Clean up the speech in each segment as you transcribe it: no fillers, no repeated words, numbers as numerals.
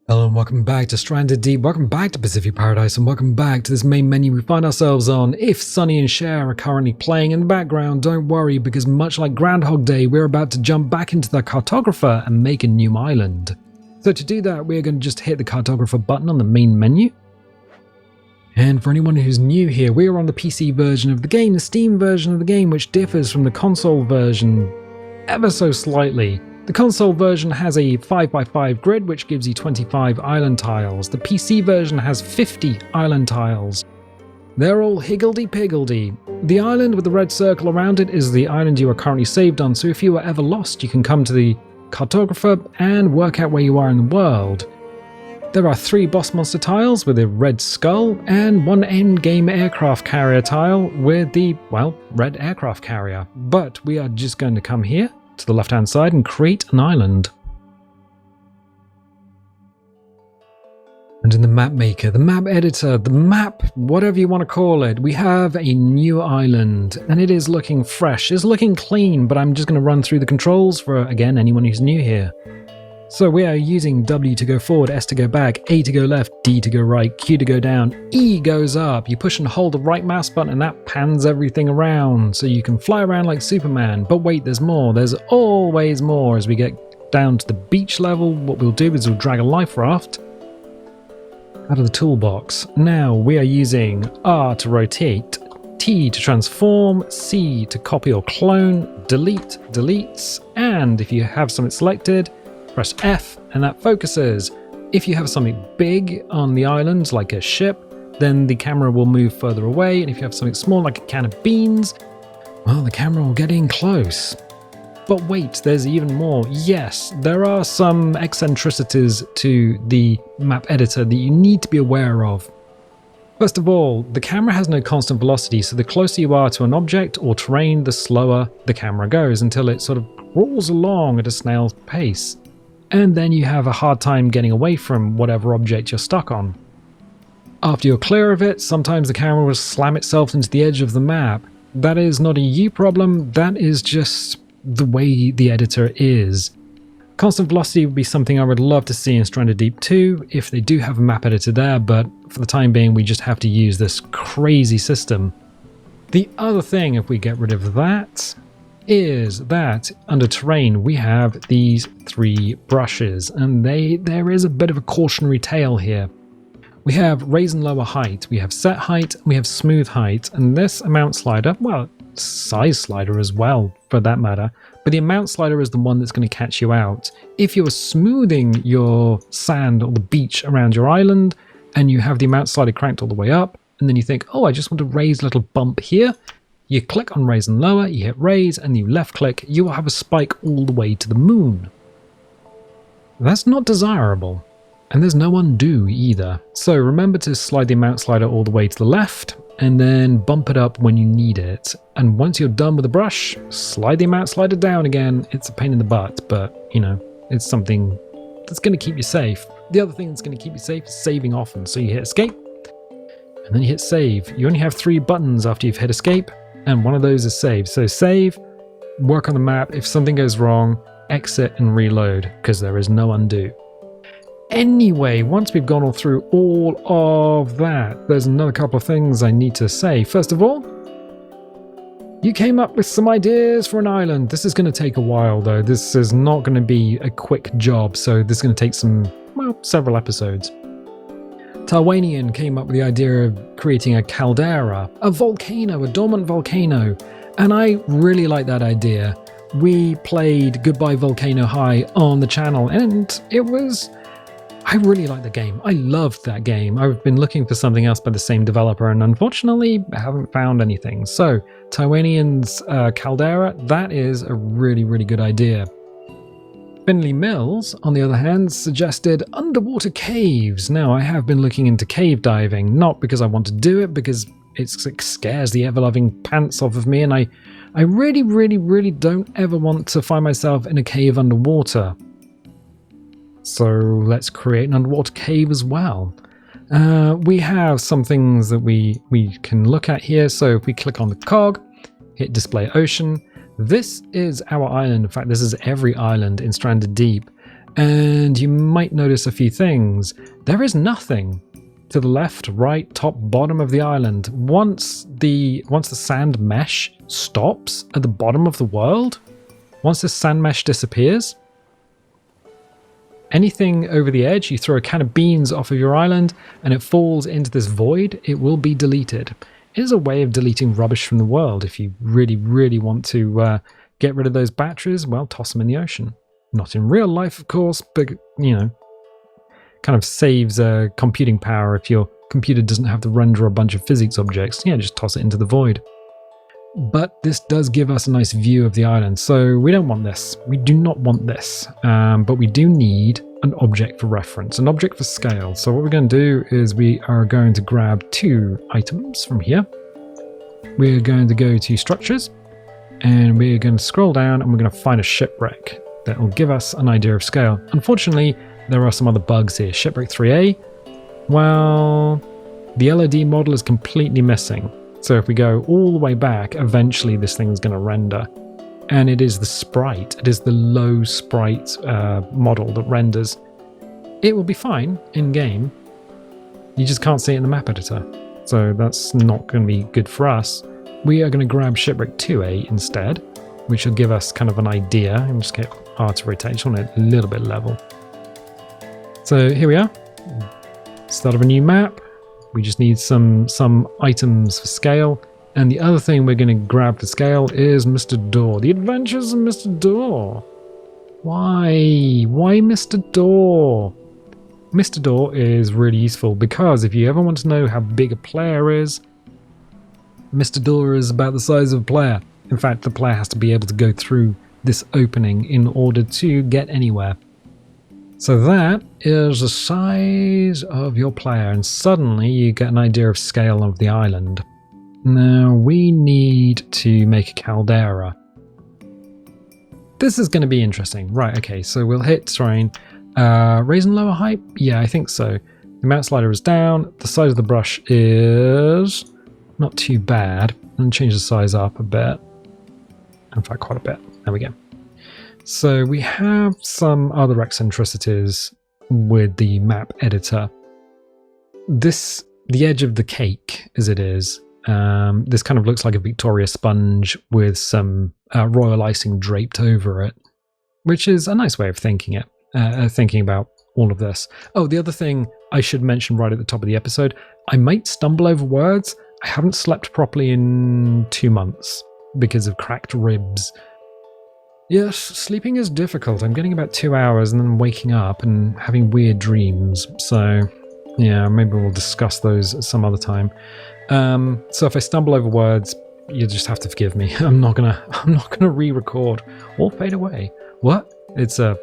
Hello and welcome back to Stranded Deep, welcome back to Pacific Paradise, and welcome back to this main menu we find ourselves on. If Sunny and Cher are currently playing in the background, don't worry, because much like Groundhog Day, we're about to jump back into the cartographer and make a new island. So to do that, we're going to just hit the cartographer button on the main menu. And for anyone who's new here, we are on the PC version of the game, the Steam version of the game, which differs from the console version ever so slightly. The console version has a 5x5 grid, which gives you 25 island tiles. The PC version has 50 island tiles. They're all higgledy-piggledy. The island with the red circle around it is the island you are currently saved on, so if you are ever lost, you can come to the cartographer and work out where you are in the world. There are 3 boss monster tiles with a red skull, and 1 endgame aircraft carrier tile with the, well, red aircraft carrier. But we are just going to come here to the left hand side and create an island. And in the map maker, the map editor, the map, whatever you want to call it, we have a new island, and it is looking fresh, it's looking clean, but I'm just going to run through the controls for, again, anyone who's new here. So we are using W to go forward, S to go back, A to go left, D to go right, Q to go down, E goes up. You push and hold the right mouse button and that pans everything around. So you can fly around like Superman. But wait, there's more. There's always more. As we get down to the beach level, what we'll do is we'll drag a life raft out of the toolbox. Now we are using R to rotate, T to transform, C to copy or clone, delete, deletes, and if you have something selected, press F and that focuses. If you have something big on the island, like a ship, then the camera will move further away, and if you have something small like a can of beans, well, the camera will get in close. But wait, there's even more. Yes, there are some eccentricities to the map editor that you need to be aware of. First of all, the camera has no constant velocity, so the closer you are to an object or terrain, the slower the camera goes until it sort of crawls along at a snail's pace. And then you have a hard time getting away from whatever object you're stuck on. After you're clear of it, sometimes the camera will slam itself into the edge of the map. That is not a you problem, that is just the way the editor is. Constant velocity would be something I would love to see in Stranded Deep 2 if they do have a map editor there, but for the time being we just have to use this crazy system. The other thing, if we get rid of that, is that under terrain we have these 3 brushes, and there is a bit of a cautionary tale here. We have raise and lower height, we have set height, and we have smooth height, and this amount slider, well, size slider as well for that matter, but the amount slider is the one that's going to catch you out. If you're smoothing your sand or the beach around your island and you have the amount slider cranked all the way up, and then you think, oh, I just want to raise a little bump here, you click on raise and lower, you hit raise, and you left click, you will have a spike all the way to the moon. That's not desirable, and there's no undo either. So remember to slide the amount slider all the way to the left, and then bump it up when you need it. And once you're done with the brush, slide the amount slider down again. It's a pain in the butt, but you know, it's something that's going to keep you safe. The other thing that's going to keep you safe is saving often. So you hit escape, and then you hit save. You only have 3 buttons after you've hit escape, and one of those is save. So save, work on the map. If something goes wrong, exit and reload, because there is no undo. Anyway, once we've gone all through all of that, there's another couple of things I need to say. First of all, you came up with some ideas for an island. This is going to take a while though. This is not going to be a quick job, so this is going to take several episodes. Tarwanian came up with the idea of creating a caldera, a volcano, a dormant volcano, and I really like that idea. We played Goodbye Volcano High on the channel, and I really like the game. I loved that game. I've been looking for something else by the same developer, and unfortunately I haven't found anything. So Tarwanian's Caldera, that is a really, really good idea. Finley Mills, on the other hand, suggested underwater caves. Now, I have been looking into cave diving, not because I want to do it, because it scares the ever-loving pants off of me, and I really, really, really don't ever want to find myself in a cave underwater. So let's create an underwater cave as well. We have some things that we can look at here. So if we click on the cog, hit display ocean, this is our island. In fact, this is every island in Stranded Deep. And you might notice a few things. There is nothing to the left, right, top, bottom of the island. Once the sand mesh stops at the bottom of the world, once this sand mesh disappears, anything over the edge, you throw a can of beans off of your island and it falls into this void, it will be deleted. It is a way of deleting rubbish from the world. If you really, really want to get rid of those batteries, well, toss them in the ocean. Not in real life, of course, but, you know, kind of saves computing power if your computer doesn't have to render a bunch of physics objects. Yeah, just toss it into the void. But this does give us a nice view of the island, so we don't want this. We do not want this, but we do need an object for reference, an object for scale. So what we're going to do is we are going to grab 2 items from here. We're going to go to structures, and we're going to scroll down, and we're going to find a shipwreck that will give us an idea of scale. Unfortunately, there are some other bugs here. Shipwreck 3A, well, the LOD model is completely missing. So if we go all the way back, eventually this thing's going to render. And it is the sprite, it is the low sprite model that renders. It will be fine in game. You just can't see it in the map editor. So that's not going to be good for us. We are going to grab Shipwreck 2A instead, which will give us kind of an idea. And just get R to rotate, just want it a little bit level. So here we are. Start of a new map. We just need some items for scale. And the other thing we're going to grab for scale is Mr. Door. The Adventures of Mr. Door. Why? Why Mr. Door? Mr. Door is really useful because if you ever want to know how big a player is, Mr. Door is about the size of a player. In fact, the player has to be able to go through this opening in order to get anywhere. So that is the size of your player, and suddenly you get an idea of scale of the island. Now we need to make a caldera. This is going to be interesting. Right, okay, so we'll hit terrain. Raise and lower height? Yeah, I think so. The mount slider is down. The size of the brush is not too bad. And change the size up a bit. In fact, quite a bit. There we go. So we have some other eccentricities with the map editor. The edge of the cake, as it is, this kind of looks like a Victoria sponge with some royal icing draped over it, which is a nice way of thinking about all of this. Oh, the other thing I should mention right at the top of the episode, I might stumble over words. I haven't slept properly in 2 months because of cracked ribs. Yes, sleeping is difficult. I'm getting about 2 hours and then waking up and having weird dreams. So, yeah, maybe we'll discuss those some other time. So if I stumble over words, you just have to forgive me. I'm not gonna re-record or fade away. What? It's an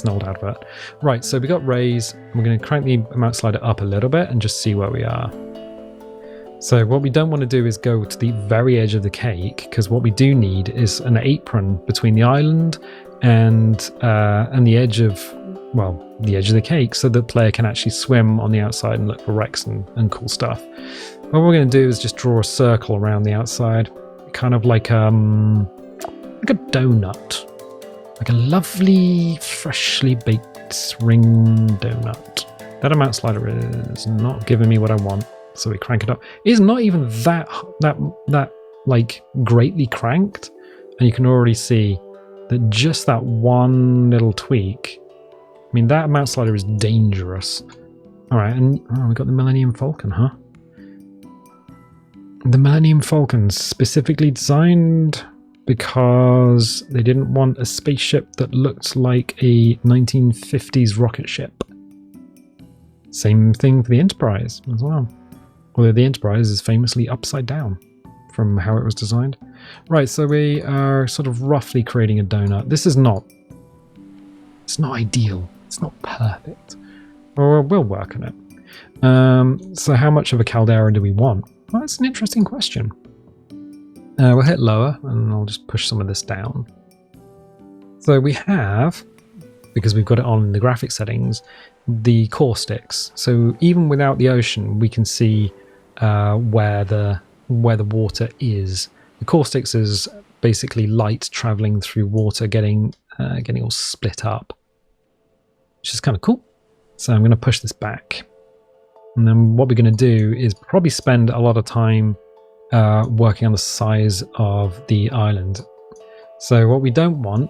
old advert. Right, so we got raise. We're going to crank the amount slider up a little bit and just see where we are. So what we don't want to do is go to the very edge of the cake, because what we do need is an apron between the island and the edge of the cake, so the player can actually swim on the outside and look for wrecks and cool stuff. What we're going to do is just draw a circle around the outside, kind of like a donut, like a lovely, freshly baked ring donut. That amount slider is not giving me what I want. So we crank it up. It's not even that like greatly cranked, and you can already see that just that one little tweak. I mean, that amount slider is dangerous. All right, and we got the Millennium Falcon, huh? The Millennium Falcon's specifically designed because they didn't want a spaceship that looked like a 1950s rocket ship. Same thing for the Enterprise as well. Although the Enterprise is famously upside down from how it was designed. Right, so we are sort of roughly creating a donut. This is not... It's not ideal. It's not perfect. Well, we'll work on it. So how much of a caldera do we want? Well, that's an interesting question. We'll hit lower, and I'll just push some of this down. So we have, because we've got it on in the graphic settings, the core sticks. So even without the ocean, we can see where the water is. The core sticks is basically light traveling through water, getting all split up. which is kind of cool. So I'm going to push this back. And then what we're going to do is probably spend a lot of time working on the size of the island. So what we don't want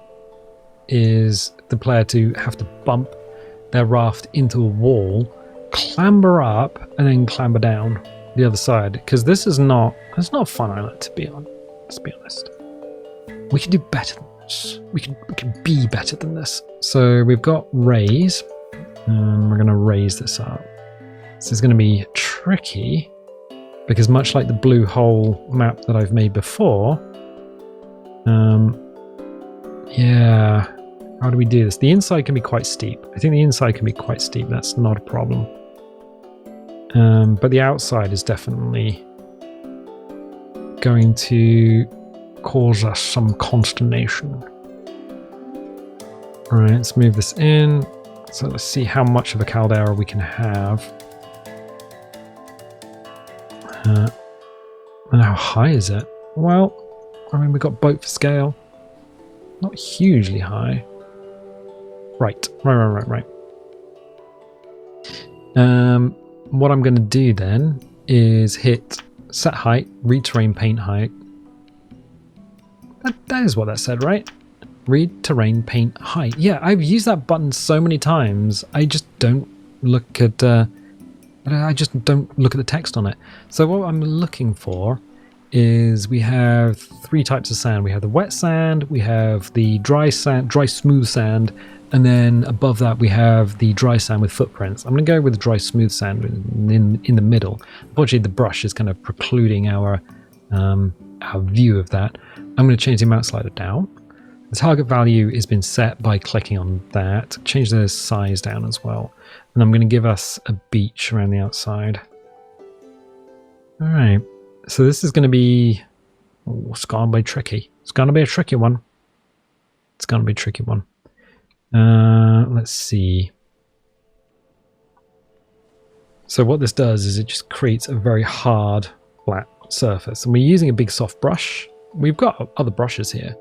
is the player to have to bump their raft into a wall, clamber up, and then clamber down the other side. Because this is not a fun island to be on. Let's be honest. We can do better than this. We can be better than this. So we've got raise, and we're going to raise this up. This is going to be tricky because much like the blue hole map that I've made before, yeah, how do we do this? The inside can be quite steep. I think the inside can be quite steep. That's not a problem. But the outside is definitely going to cause us some consternation. All right, let's move this in. So let's see how much of a caldera we can have. And how high is it? Well, I mean, we've got boat for scale. Not hugely high. Right. What I'm going to do then is hit set height, read terrain paint height. That is what that said, right? Read terrain paint height. Yeah, I've used that button so many times. I just don't look at the text on it. So what I'm looking for is we have 3 types of sand. We have the wet sand, we have the dry smooth sand, and then above that we have the dry sand with footprints. I'm going to go with the dry smooth sand in the middle. Unfortunately, the brush is kind of precluding our view of that. I'm going to change the amount slider down. The target value has been set by clicking on that. Change the size down as well. And I'm going to give us a beach around the outside. All right. So this is going to be... Oh, it's going to be tricky. It's going to be a tricky one. It's going to be a tricky one. Let's see. So what this does is it just creates a very hard, flat surface. And we're using a big soft brush. We've got other brushes here.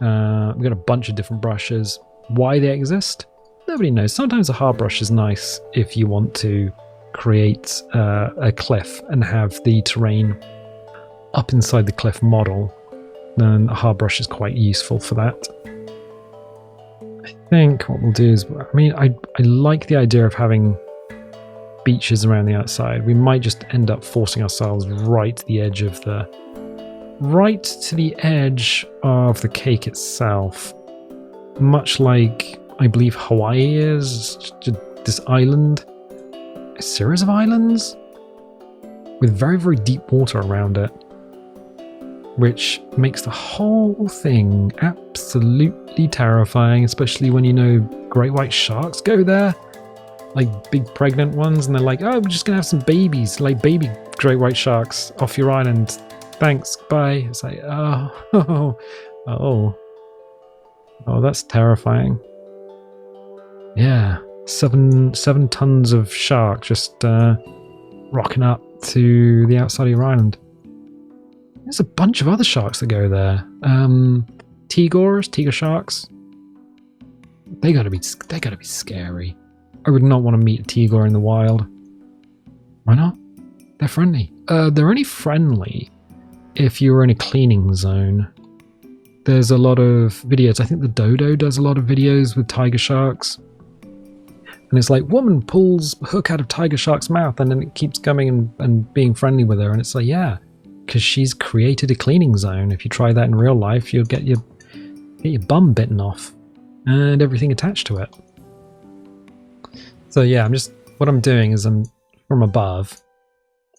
We've got a bunch of different brushes. Why they exist? Nobody knows. Sometimes a hard brush is nice if you want to create a cliff and have the terrain up inside the cliff model. Then a hard brush is quite useful for that. I think what we'll do is, I mean, I like the idea of having beaches around the outside. We might just end up forcing ourselves right to the edge of the cake itself. Much like I believe Hawaii is, this island, a series of islands with very, very deep water around it, which makes the whole thing absolutely terrifying, especially when you know great white sharks go there, like big pregnant ones, and they're like, oh, we're just gonna have some babies, like baby great white sharks off your island. Thanks, bye. It's like, oh, that's terrifying. Yeah, seven tons of shark just rocking up to the outside of your island. There's a bunch of other sharks that go there. Tiger sharks. They gotta be scary. I would not want to meet a tiger in the wild. Why not? They're friendly. They're only friendly if you're in a cleaning zone. There's a lot of videos. I think the dodo does a lot of videos with tiger sharks. And it's like, woman pulls hook out of tiger shark's mouth, and then it keeps coming and being friendly with her. And it's like, yeah, because she's created a cleaning zone. If you try that in real life, you'll get your bum bitten off and everything attached to it. So yeah, what I'm doing is I'm from above.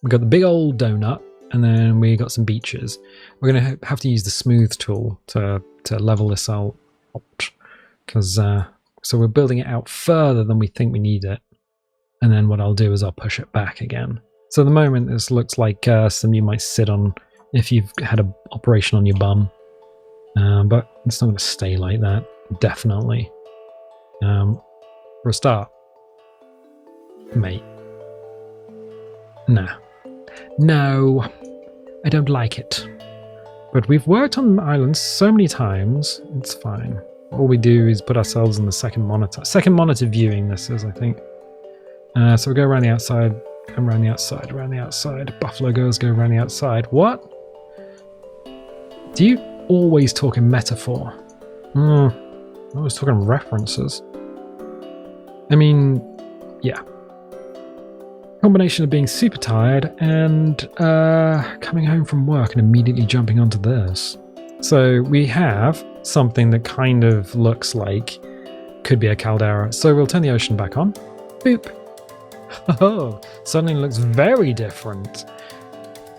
We've got the big old donut, and then we got some beaches. We're going to have to use the smooth tool to level this out, because so we're building it out further than we think we need it. And then what I'll do is I'll push it back again. So at the moment, this looks like something you might sit on if you've had an operation on your bum. But it's not going to stay like that, definitely. For a start, mate. Nah. No, I don't like it. But we've worked on islands so many times, it's fine. all we do is put ourselves in the second monitor. Second monitor viewing this is, I think. So we'll go around the outside, and around the outside, around the outside. Buffalo girls go around the outside. What? Do you always talk in metaphor? I'm always talking references. I mean, yeah. Combination of being super tired and coming home from work and immediately jumping onto this. So we have something that kind of looks like could be a caldera. So we'll turn the ocean back on. Boop. Oh, suddenly it looks very different.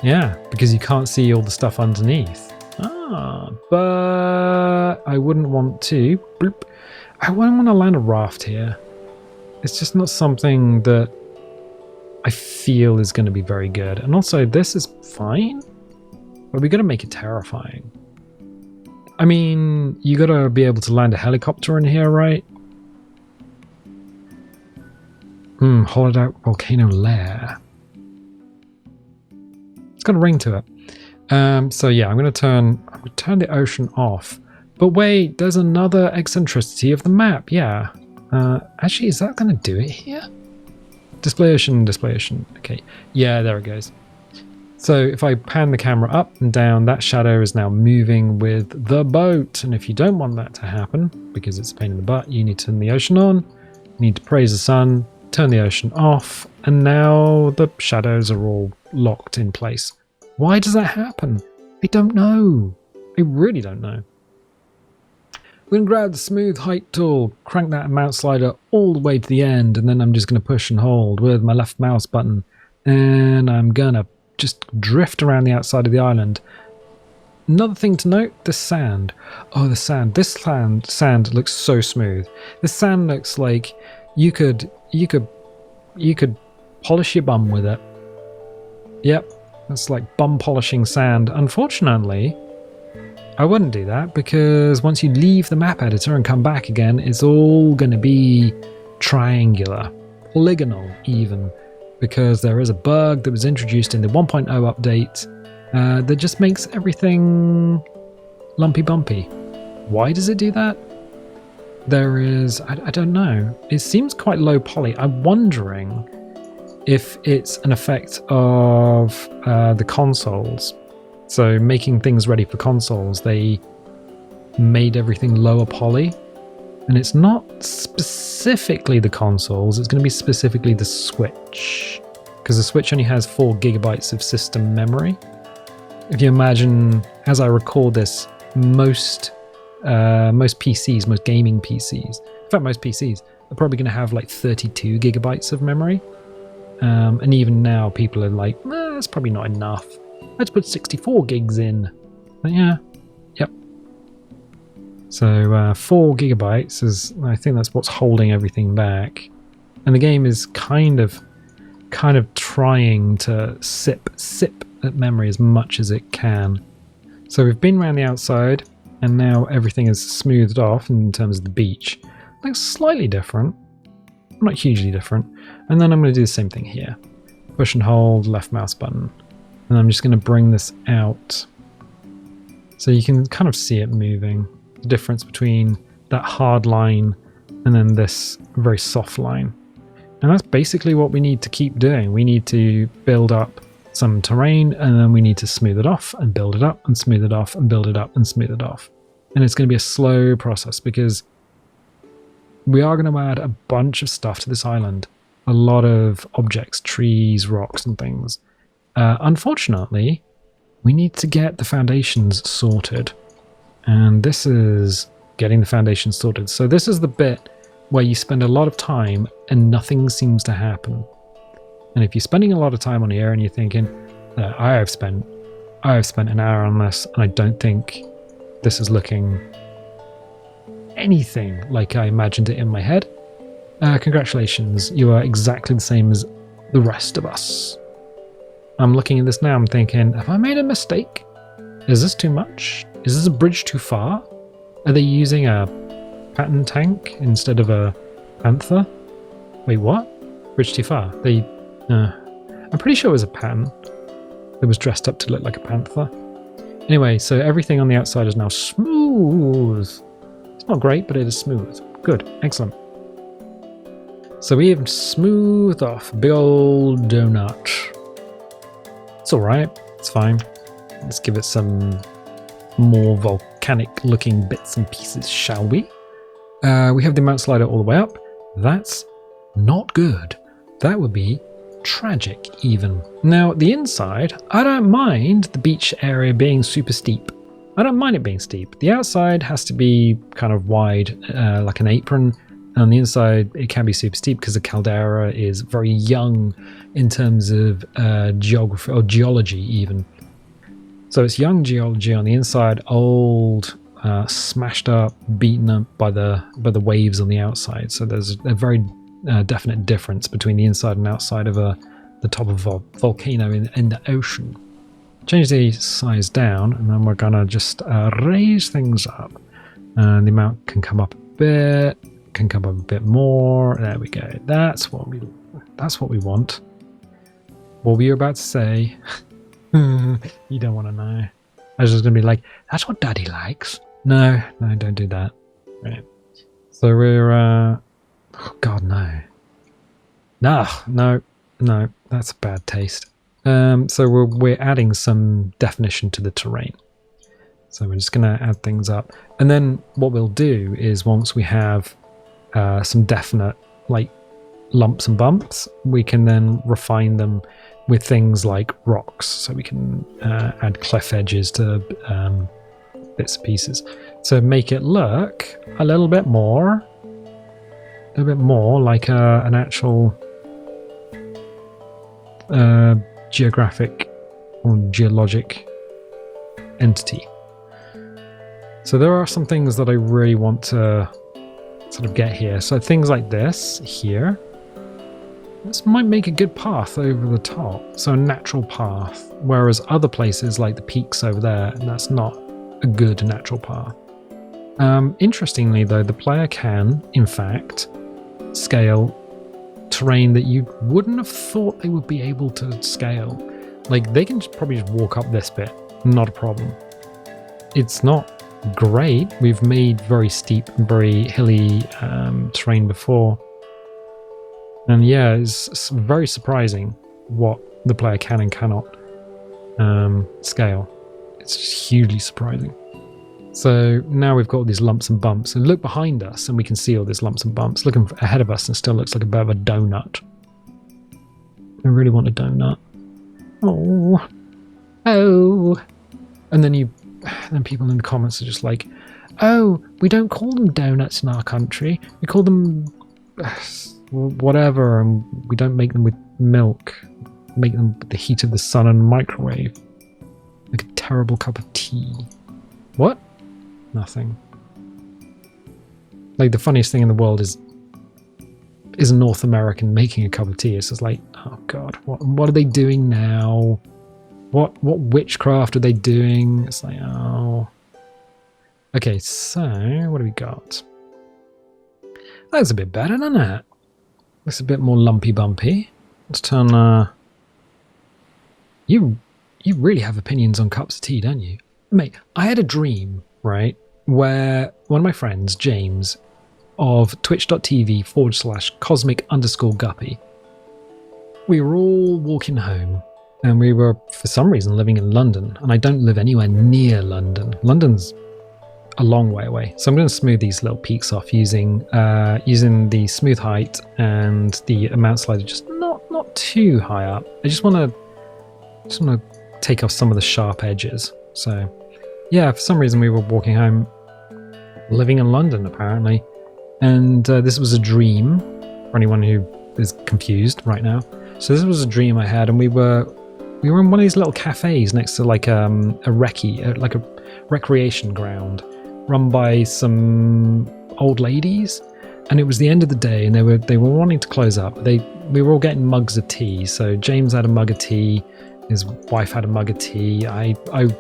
Yeah, because you can't see all the stuff underneath. But I wouldn't want to. Bloop. I wouldn't want to land a raft here. It's just not something that I feel is going to be very good. And also, this is fine, but we got to make it terrifying. I mean, you got to be able to land a helicopter in here, right? Hollowed out volcano lair. It's got a ring to it. So yeah, I'm going to turn the ocean off. But wait, there's another eccentricity of the map. Yeah. Actually, is that going to do it here? Display ocean, display ocean. Okay. Yeah, there it goes. So if I pan the camera up and down, that shadow is now moving with the boat. And if you don't want that to happen, because it's a pain in the butt, you need to turn the ocean on. You need to praise the sun, turn the ocean off, and now the shadows are all locked in place. Why does that happen? I don't know. I really don't know. We're going to grab the smooth height tool, crank that mount slider all the way to the end, and then I'm just going to push and hold with my left mouse button. And I'm going to just drift around the outside of the island. Another thing to note, the sand. Oh, the sand. This sand looks so smooth. This sand looks like you could polish your bum with it. Yep, that's like bum polishing sand. Unfortunately, I wouldn't do that because once you leave the map editor and come back again, it's all going to be triangular, polygonal even, because there is a bug that was introduced in the 1.0 update that just makes everything lumpy bumpy. Why does it do that? There is, I don't know. It seems quite low poly. I'm wondering if it's an effect of the consoles. So making things ready for consoles, they made everything lower poly. And it's not specifically the consoles, it's going to be specifically the Switch. Because the Switch only has 4 gigabytes of system memory. If you imagine, as I record this, most PCs, most gaming PCs, in fact most PCs, are probably going to have like 32 gigabytes of memory. And even now people are like, that's probably not enough. Let's put 64 gigs in. But yeah, yep. So 4 gigabytes is, I think that's what's holding everything back. And the game is kind of trying to sip at memory as much as it can. So we've been around the outside, and now everything is smoothed off in terms of the beach. Looks slightly different, not hugely different. And then I'm going to do the same thing here. Push and hold, left mouse button. And I'm just going to bring this out so you can kind of see it moving. The difference between that hard line and then this very soft line. And that's basically what we need to keep doing. We need to build up some terrain, and then we need to smooth it off and build it up and smooth it off and build it up and smooth it off. And it's going to be a slow process because we are going to add a bunch of stuff to this island. A lot of objects, trees, rocks and things. Unfortunately, we need to get the foundations sorted. And this is getting the foundations sorted. So this is the bit where you spend a lot of time and nothing seems to happen. And if you're spending a lot of time on here and you're thinking, I have spent an hour on this and I don't think this is looking anything like I imagined it in my head, congratulations, you are exactly the same as the rest of us. I'm looking at this now, I'm thinking, have I made a mistake? Is this too much? Is this a bridge too far? Are they using a pattern tank instead of a panther? Wait, what? Bridge too far? I'm pretty sure it was a pattern that was dressed up to look like a panther. Anyway, so everything on the outside is now smooth. It's not great, but it is smooth. Good, excellent. So we have smoothed off a big old donut. It's alright, it's fine. Let's give it some more volcanic looking bits and pieces, shall we? We have the mount slider all the way up. That's not good. That would be tragic even. Now the inside, I don't mind the beach area being super steep. I don't mind it being steep. The outside has to be kind of wide, like an apron. On the inside, it can be super steep because the Caldera is very young in terms of geography or geology even. So it's young geology on the inside, old, smashed up, beaten up by the waves on the outside. So there's a very definite difference between the inside and outside of the top of a volcano in the ocean. Change the size down, and then we're gonna just raise things up. And the amount can come up a bit, can come up a bit more. There we go. That's what we want. What were you about to say? You don't want to know. I was just gonna be like, that's what Daddy likes. No, don't do that. Right. So we're oh God, no, that's a bad taste. So we're adding some definition to the terrain. So we're just gonna add things up, and then what we'll do is once we have some definite like lumps and bumps, we can then refine them with things like rocks. So we can add cliff edges to bits and pieces. So make it look a little bit more like an actual geographic or geologic entity. So there are some things that I really want to sort of get here. So things like this here. This might make a good path over the top. So a natural path. Whereas other places like the peaks over there, that's not a good natural path. Interestingly though, the player can, in fact, scale terrain that you wouldn't have thought they would be able to scale. Like they can probably just walk up this bit, not a problem. It's not great. We've made very steep, very hilly terrain before. And yeah, it's very surprising what the player can and cannot scale. It's just hugely surprising. So now we've got all these lumps and bumps, and look behind us and we can see all these lumps and bumps. Looking ahead of us and still looks like a bit of a donut. I really want a donut. Oh. And then people in the comments are just like, oh, we don't call them donuts in our country. We call them whatever, and we don't make them with milk. Make them with the heat of the sun and microwave. Like a terrible cup of tea. What? Nothing. Like the funniest thing in the world is a North American making a cup of tea. It's just like, oh God, what are they doing now? What witchcraft are they doing? It's like, oh. Okay, so what do we got? That's a bit better, doesn't it? Looks a bit more lumpy bumpy. Let's turn You really have opinions on cups of tea, don't you? Mate, I had a dream, right, where one of my friends, James, of twitch.tv/cosmic_guppy, we were all walking home, and we were, for some reason, living in London, and I don't live anywhere near London. London's a long way away. So I'm going to smooth these little peaks off using the smooth height and the amount slider just not too high up. I just want to take off some of the sharp edges. So yeah, for some reason we were walking home, living in London apparently, and this was a dream for anyone who is confused right now. So this was a dream I had, and we were in one of these little cafes next to like a recce, like a recreation ground run by some old ladies, and it was the end of the day, and they were wanting to close up. We were all getting mugs of tea. So James had a mug of tea, his wife had a mug of tea. I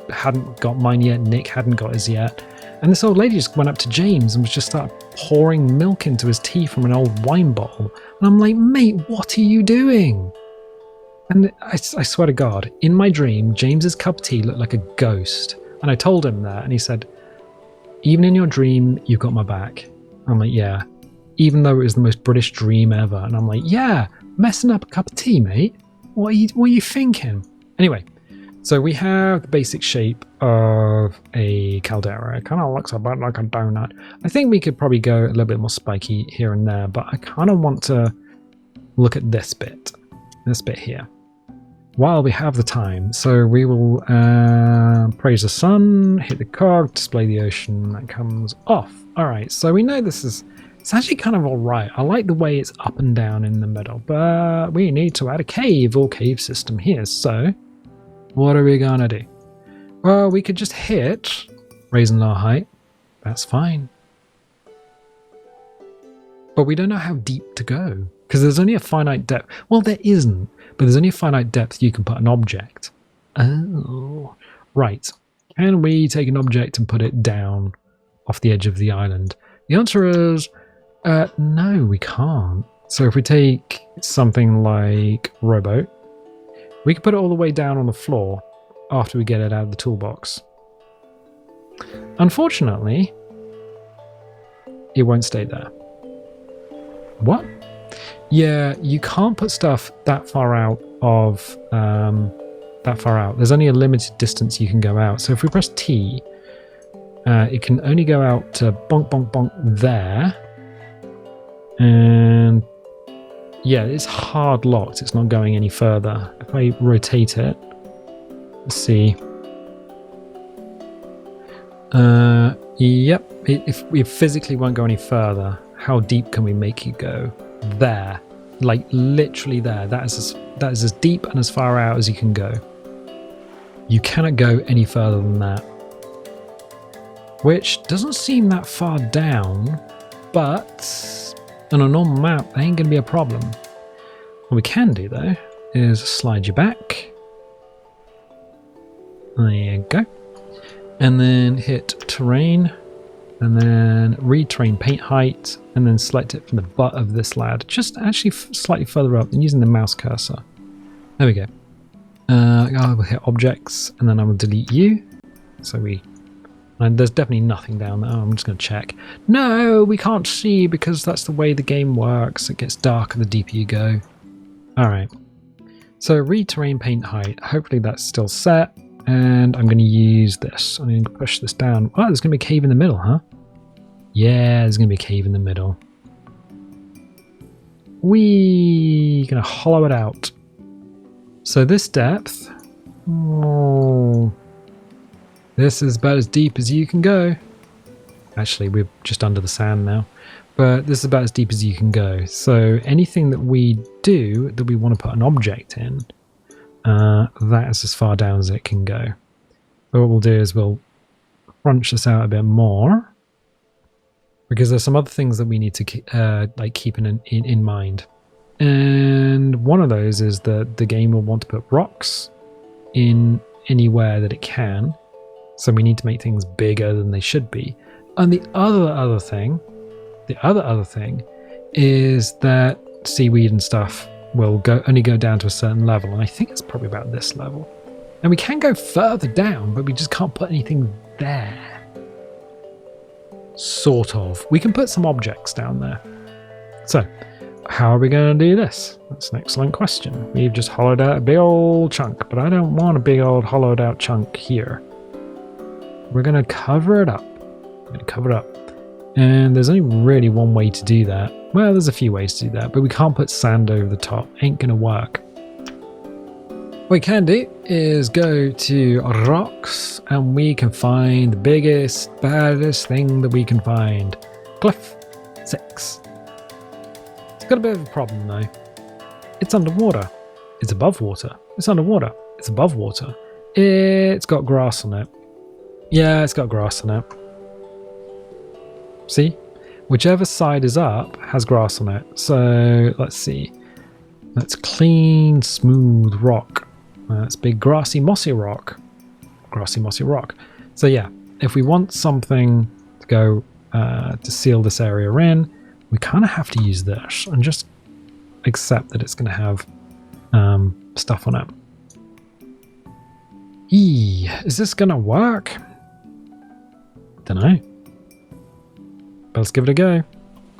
hadn't got mine yet. Nick hadn't got his yet. And this old lady just went up to James and was just started pouring milk into his tea from an old wine bottle. And I'm like, mate, what are you doing? And I swear to God, in my dream, James's cup of tea looked like a ghost. And I told him that, and he said, even in your dream, you've got my back. I'm like, yeah. Even though it was the most British dream ever. And I'm like, yeah, messing up a cup of tea, mate. What are you thinking? Anyway, so we have the basic shape of a caldera. It kind of looks a bit like a donut. I think we could probably go a little bit more spiky here and there, but I kind of want to look at this bit here, while we have the time. So we will praise the sun, hit the cog, display the ocean. That comes off. All right, so we know it's actually kind of all right. I like the way it's up and down in the middle, but we need to add a cave or cave system here. So what are we gonna do? Well, we could just hit raise and lower height. That's fine. But we don't know how deep to go because there's only a finite depth. Well, there isn't, but there's only a finite depth you can put an object. Oh, right. Can we take an object and put it down off the edge of the island? The answer is no, we can't. So if we take something like rowboat, we can put it all the way down on the floor after we get it out of the toolbox. Unfortunately, it won't stay there. What? Yeah, you can't put stuff that far out of There's only a limited distance you can go out. So if we press T, it can only go out to bonk, bonk, bonk there. And yeah, it's hard locked. It's not going any further. If I rotate it, let's see. Yep, it physically won't go any further. How deep can we make you go? There, like literally there. That is as deep and as far out as you can go. You cannot go any further than that. Which doesn't seem that far down, but on a normal map, that ain't going to be a problem. What we can do, though, is slide you back. There you go. And then hit terrain, and then retrain paint height, and then select it from the butt of this lad. Just actually slightly further up than using the mouse cursor. There we go. I will hit objects, and then I will delete you. So there's definitely nothing down there. I'm just going to check. No, we can't see because that's the way the game works. It gets darker the deeper you go. All right. So re-terrain paint height. Hopefully that's still set. And I'm going to use this. I'm going to push this down. Oh, there's going to be a cave in the middle, huh? Yeah, there's going to be a cave in the middle. We're going to hollow it out. So this depth... Oh, this is about as deep as you can go. Actually, we're just under the sand now. But this is about as deep as you can go. So anything that we do that we want to put an object in, that is as far down as it can go. So what we'll do is we'll crunch this out a bit more. Because there's some other things that we need to keep in mind. And one of those is that the game will want to put rocks in anywhere that it can. So we need to make things bigger than they should be. And the other thing is that seaweed and stuff will only go down to a certain level. And I think it's probably about this level. And we can go further down, but we just can't put anything there. Sort of. We can put some objects down there. So, how are we going to do this? That's an excellent question. We've just hollowed out a big old chunk, but I don't want a big old hollowed out chunk here. We're going to cover it up. And there's only really one way to do that. Well, there's a few ways to do that, but we can't put sand over the top. Ain't going to work. What we can do is go to rocks, and we can find the biggest, baddest thing that we can find. Cliff 6. It's got a bit of a problem though. It's underwater. It's above water. It's underwater. It's above water. It's got grass on it. Yeah, it's got grass on it. See? Whichever side is up has grass on it. So let's see. That's clean, smooth rock. That's big grassy, mossy rock. Grassy, mossy rock. So yeah, if we want something to go to seal this area in, we kind of have to use this and just accept that it's going to have stuff on it. Is this going to work? Don't know. but let's give it a go.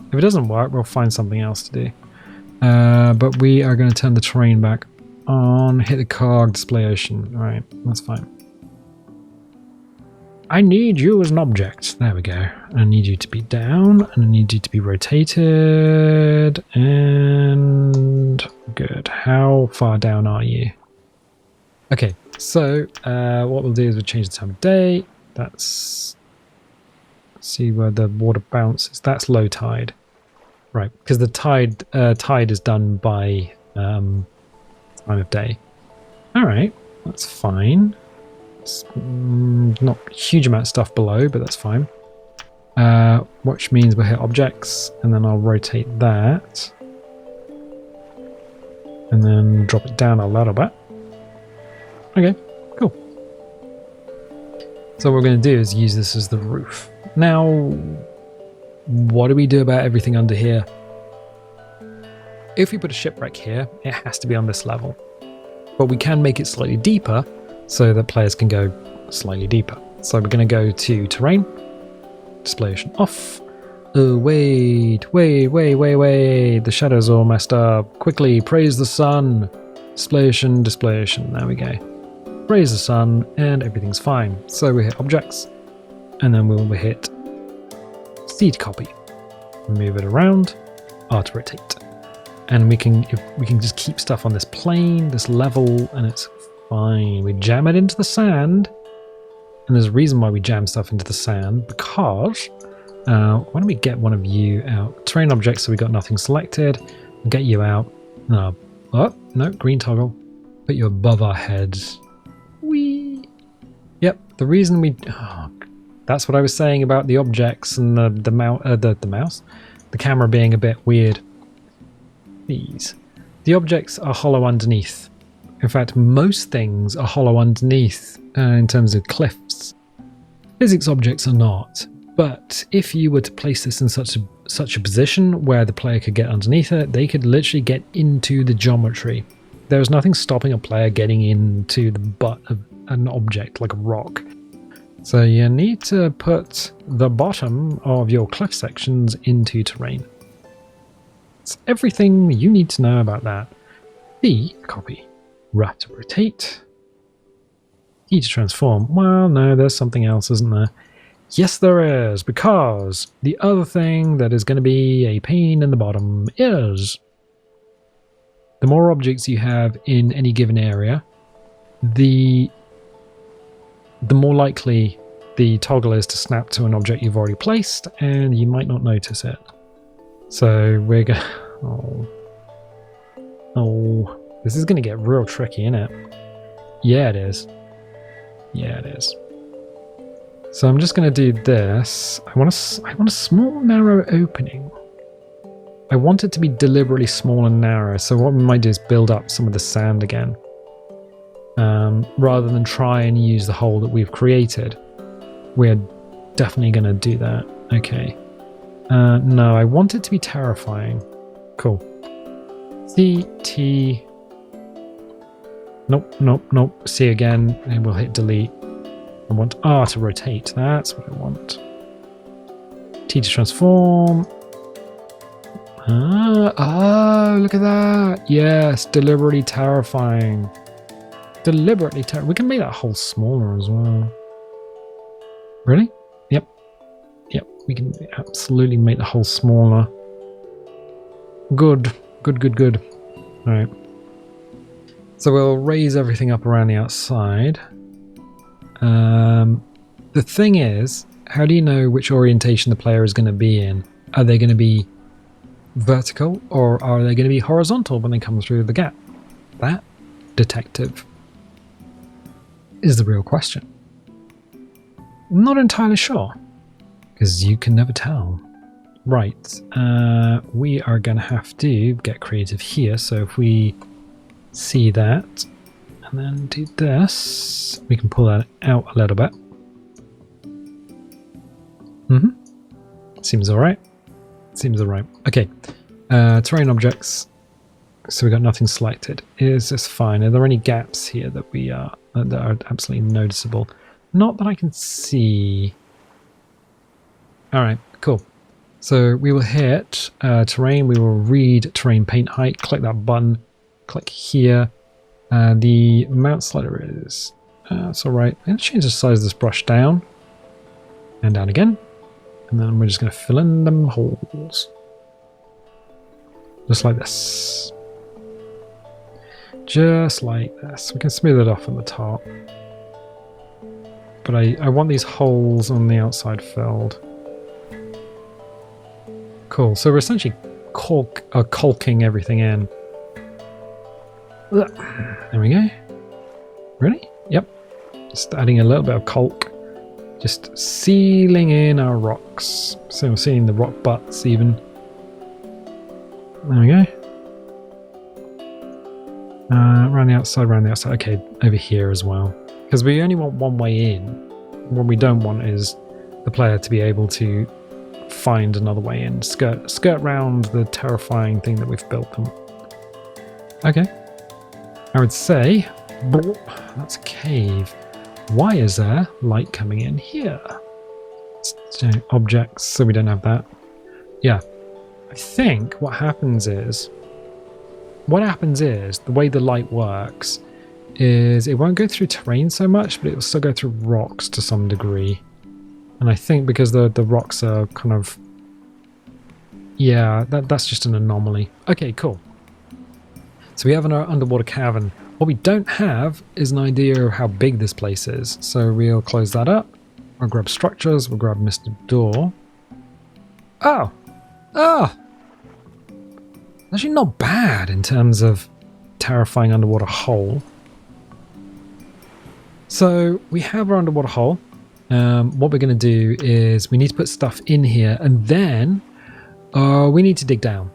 If it doesn't work, we'll find something else to do. But we are going to turn the terrain back on, hit the cog, display ocean. All right, that's fine. I need you as an object. There we go. I need you to be down, and I need you to be rotated. And good. How far down are you? Okay, so what we'll do is we'll change the time of day. That's... Let's see where the water bounces. That's low tide. Right, because the tide is done by time of day. All right, that's fine. It's not a huge amount of stuff below, but that's fine. Which means we'll hit objects, and then I'll rotate that. And then drop it down a little bit. Okay, cool. So what we're going to do is use this as the roof. Now, what do we do about everything under here? If we put a shipwreck here, it has to be on this level. But we can make it slightly deeper so that players can go slightly deeper. So we're going to go to terrain, display ocean off. Oh, wait. The shadows all messed up. Quickly, praise the sun. Display ocean. There we go. Praise the sun, and everything's fine. So we hit objects, and then we'll hit C to copy. Move it around, R to rotate. And we can just keep stuff on this plane, this level, and it's fine. We jam it into the sand, and there's a reason why we jam stuff into the sand, because why don't we get one of you out? Terrain objects, so we got nothing selected. We'll get you out. Oh, no, green toggle. Put you above our heads. Whee! Yep, the reason we... Oh, that's what I was saying about the objects and the mouse. The camera being a bit weird. These. The objects are hollow underneath. In fact, most things are hollow underneath in terms of cliffs. Physics objects are not. But if you were to place this in such a position where the player could get underneath it, they could literally get into the geometry. There's nothing stopping a player getting into the butt of an object like a rock. So you need to put the bottom of your cliff sections into terrain. It's everything you need to know about that. B, copy. R to rotate. E to transform. Well, no, there's something else, isn't there? Yes, there is, because the other thing that is going to be a pain in the bottom is the more objects you have in any given area, the more likely the toggle is to snap to an object you've already placed, and you might not notice it. So we're going to... Oh, this is going to get real tricky, isn't it? Yeah, it is. Yeah, it is. So I'm just going to do this. I want a small, narrow opening. I want it to be deliberately small and narrow. So what we might do is build up some of the sand again. Rather than try and use the hole that we've created. We're definitely going to do that. Okay. No, I want it to be terrifying. Cool. C, T. Nope. C again, and we'll hit delete. I want R to rotate. That's what I want. T to transform. Oh, look at that. Yes, deliberately terrifying. We can make that hole smaller as well. Really? Yep. We can absolutely make the hole smaller. Good. All right. So we'll raise everything up around the outside. The thing is, how do you know which orientation the player is going to be in? Are they going to be vertical, or are they going to be horizontal when they come through the gap? That, detective, is the real question. I'm not entirely sure, because you can never tell. Right, we are going to have to get creative here, so if we see that, and then do this, we can pull that out a little bit. Seems alright. Okay, terrain objects. So we got nothing selected. Is this fine? Are there any gaps here that that are absolutely noticeable? Not that I can see. Alright, cool. So we will hit terrain. We will read terrain paint height. Click that button. Click here. The mount slider is... it's alright. I'm going to change the size of this brush down. And down again. And then we're just going to fill in them holes. Just like this. Just like this. We can smooth it off on the top. But I want these holes on the outside filled. Cool. So we're essentially caulking everything in. There we go. Really? Yep. Just adding a little bit of caulk. Just sealing in our rocks. So we're seeing the rock butts even. There we go. Around the outside, around the outside. Okay, over here as well. Because we only want one way in. What we don't want is the player to be able to find another way in. Skirt round the terrifying thing that we've built them. Okay. I would say, that's a cave. Why is there light coming in here? Objects, so we don't have that. Yeah. I think what happens is the way the light works is it won't go through terrain so much, but it will still go through rocks to some degree. And I think because the rocks are kind of... Yeah, that's just an anomaly. Okay, cool. So we have an underwater cavern. What we don't have is an idea of how big this place is. So we'll close that up. We'll grab structures. We'll grab Mr. Door. Oh! Oh! Actually not bad in terms of terrifying underwater hole. So we have our underwater hole. What we're going to do is we need to put stuff in here and then we need to dig down.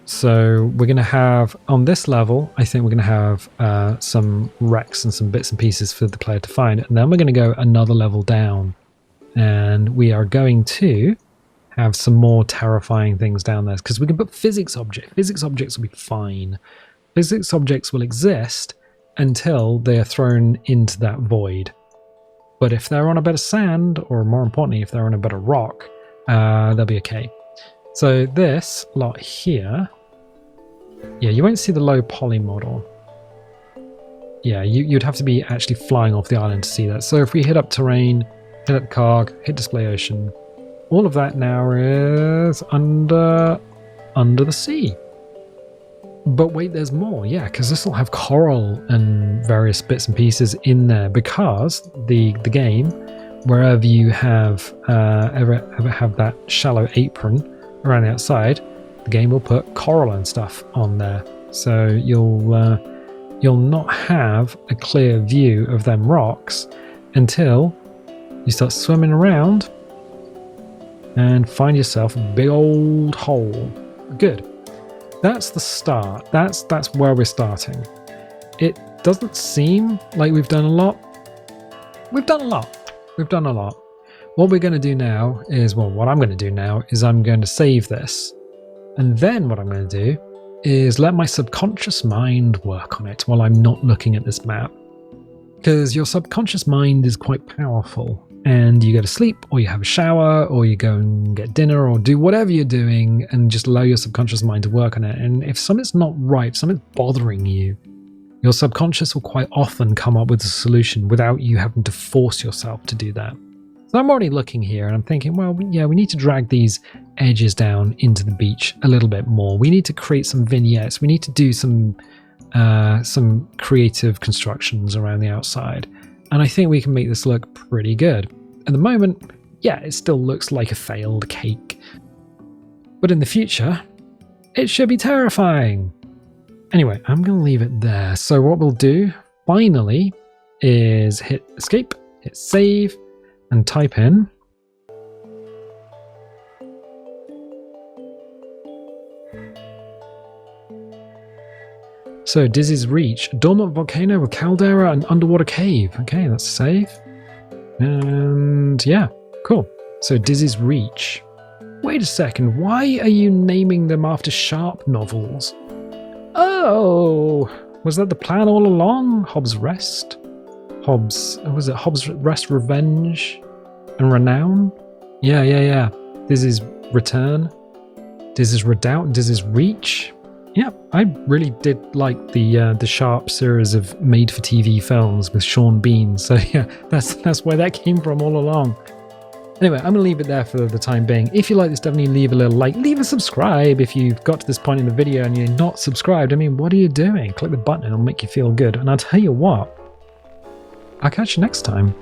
So we're going to have, on this level, I think we're going to have some wrecks and some bits and pieces for the player to find. And then we're going to go another level down. And we are going to have some more terrifying things down there. Because we can put physics objects. Physics objects will be fine. Physics objects will exist until they are thrown into that void. But if they're on a bit of sand, or more importantly, if they're on a bit of rock, they'll be okay. So this lot here, yeah, you won't see the low poly model. Yeah, you'd have to be actually flying off the island to see that. So if we hit up terrain, hit up carg, hit display ocean, all of that now is under the sea. But wait, there's more, yeah, because this will have coral and various bits and pieces in there because the game, wherever you have ever have that shallow apron around the outside, the game will put coral and stuff on there. So you'll not have a clear view of them rocks until you start swimming around and find yourself a big old hole. Good. That's the start. That's where we're starting. It doesn't seem like we've done a lot. We've done a lot. What we're going to do now is, well, what I'm going to do now is I'm going to save this. And then what I'm going to do is let my subconscious mind work on it while I'm not looking at this map. Because your subconscious mind is quite powerful. And you go to sleep, or you have a shower, or you go and get dinner, or do whatever you're doing, and just allow your subconscious mind to work on it. And if something's not right, something's bothering you, your subconscious will quite often come up with a solution without you having to force yourself to do that. So I'm already looking here, and I'm thinking, well, yeah, we need to drag these edges down into the beach a little bit more. We need to create some vignettes. We need to do some creative constructions around the outside. And I think we can make this look pretty good. At the moment, yeah, it still looks like a failed cake. But in the future, it should be terrifying. Anyway, I'm going to leave it there. So what we'll do, finally, is hit escape, hit save, and type in so Dizzy's Reach, dormant volcano with caldera and underwater cave. Okay, that's safe. And yeah, cool. So Dizzy's Reach. Wait a second, why are you naming them after sharp novels? Oh, was that the plan all along? Hobbes Rest? Was it Hobbes Rest Revenge and Renown? Yeah. This is Return. This is Redoubt. This is Reach. Yeah, I really did like the Sharp series of made-for-TV films with Sean Bean. So yeah, that's where that came from all along. Anyway, I'm going to leave it there for the time being. If you like this, definitely leave a little like, leave a subscribe if you've got to this point in the video and you're not subscribed. I mean, what are you doing? Click the button, it'll make you feel good. And I'll tell you what, I'll catch you next time.